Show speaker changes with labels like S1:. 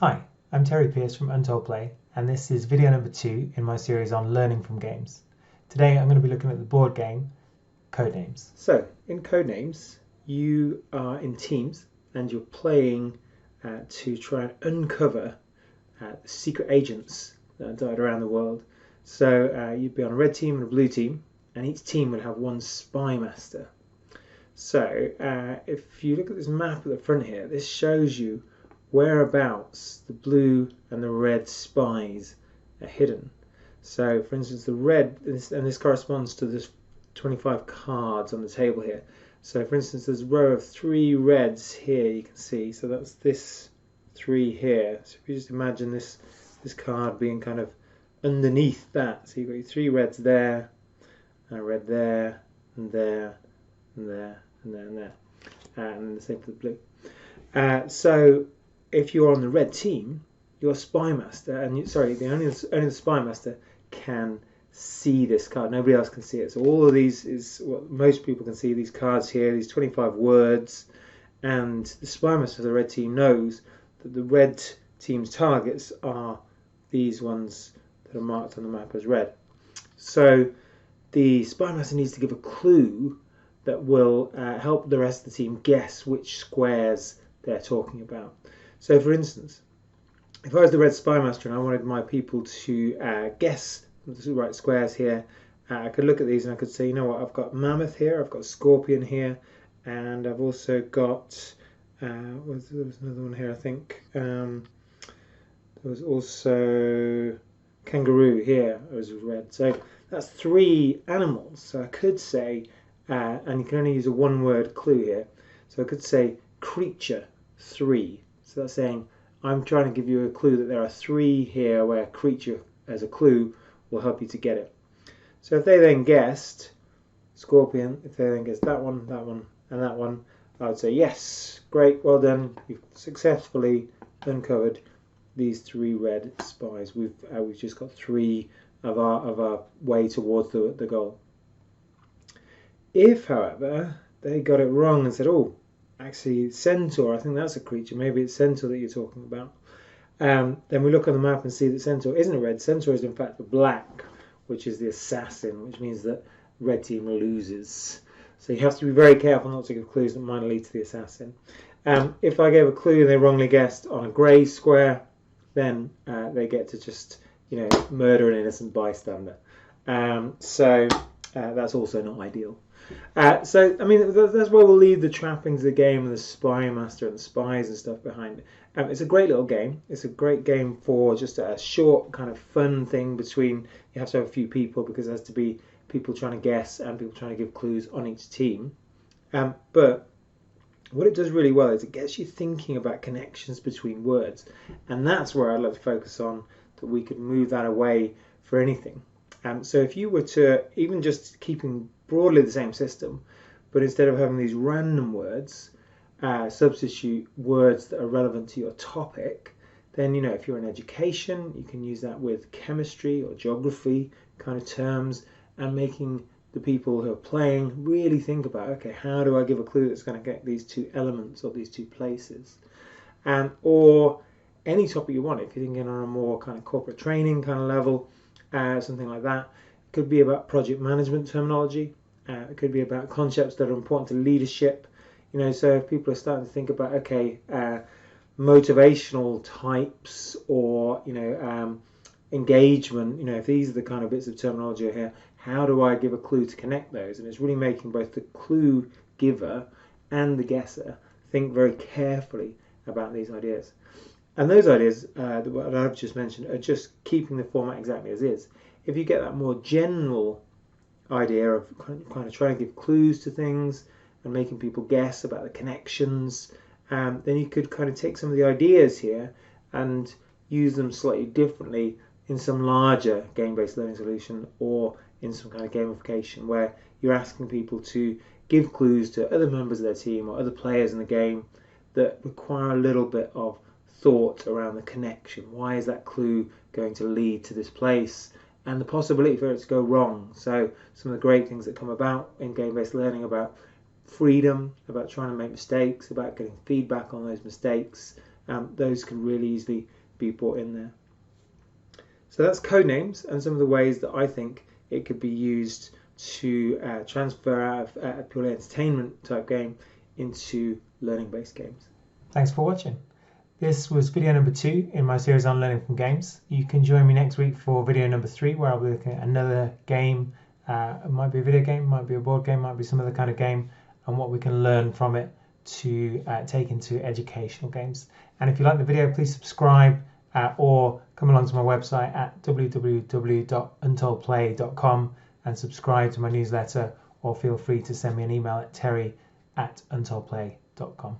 S1: Hi, I'm Terry Pierce from Untold Play, and this is video number 2 in my series on learning from games. Today I'm going to be looking at the board game Codenames.
S2: So, in Codenames, you are in teams and you're playing to try and uncover secret agents that are dotted around the world. So, you'd be on a red team and a blue team, and each team would have one spy master. So, if you look at this map at the front here, this shows you whereabouts the blue and the red spies are hidden. So, for instance, the red, and this corresponds to this 25 cards on the table here. So, for instance, there's a row of 3 reds here, you can see. So that's this 3 here. So if you just imagine this card being kind of underneath that. So you've got your 3 reds there, and a red there, and there, and there, and there, and there. And the same for the blue. So if you're on the red team, your spy master, and only the spy master can see this card. Nobody else can see it. So all of these is what most people can see. These cards here, these 25 words, and the spy master of the red team knows that the red team's targets are these ones that are marked on the map as red. So the spy master needs to give a clue that will help the rest of the team guess which squares they're talking about. So, for instance, if I was the red spy master and I wanted my people to guess the right squares here, I could look at these and I could say, you know what, I've got mammoth here, I've got scorpion here, and I've also got there was another one here, I think. There was also kangaroo here, as was red. So that's 3 animals. So I could say, and you can only use a 1-word clue here. So I could say creature 3. So that's saying I'm trying to give you a clue that there are 3 here where creature as a clue will help you to get it. So if they then guessed scorpion, if they then guessed that one, and that one, I would say yes, great, well done, you've successfully uncovered these 3 red spies. We've just got 3 of our way towards the goal. If, however, they got it wrong and said, oh, actually centaur, I think that's a creature, maybe it's centaur that you're talking about, then we look on the map and see that centaur isn't a red. Centaur is in fact the black, which is the assassin, which means that red team loses. So you have to be very careful not to give clues that might lead to the assassin. If I gave a clue and they wrongly guessed on a grey square, then they get to just murder an innocent bystander. So that's also not ideal. So I mean that's where we'll leave the trappings of the game and the spy master and the spies and stuff behind it. It's a great little game. It's a great game for just a short kind of fun thing between. You have to have a few people because there has to be people trying to guess and people trying to give clues on each team. But what it does really well is it gets you thinking about connections between words, and that's where I'd like to focus on, that we could move that away for anything. So if you were to, even just keeping broadly the same system, but instead of having these random words, substitute words that are relevant to your topic, then if you're in education, you can use that with chemistry or geography kind of terms, and making the people who are playing really think about, okay, how do I give a clue that's going to get these 2 elements or these 2 places? Or any topic you want. If you're thinking on a more kind of corporate training kind of level, something like that. It could be about project management terminology. It could be about concepts that are important to leadership. So if people are starting to think about, okay, motivational types or engagement, if these are the kind of bits of terminology here, how do I give a clue to connect those? And it's really making both the clue giver and the guesser think very carefully about these ideas. And those ideas that I've just mentioned are just keeping the format exactly as is. If you get that more general idea of kind of trying to give clues to things and making people guess about the connections, then you could kind of take some of the ideas here and use them slightly differently in some larger game-based learning solution, or in some kind of gamification where you're asking people to give clues to other members of their team or other players in the game that require a little bit of thought around the connection. Why is that clue going to lead to this place? And the possibility for it to go wrong. So some of the great things that come about in game-based learning about freedom, about trying to make mistakes, about getting feedback on those mistakes, those can really easily be brought in there. So that's Codenames and some of the ways that I think it could be used to transfer out of a purely entertainment type game into learning-based games.
S1: Thanks for watching. This was video number 2 in my series on learning from games. You can join me next week for video number 3, where I'll be looking at another game. It might be a video game, might be a board game, might be some other kind of game, and what we can learn from it to take into educational games. And if you like the video, please subscribe or come along to my website at www.untoldplay.com and subscribe to my newsletter, or feel free to send me an email at terry@untoldplay.com.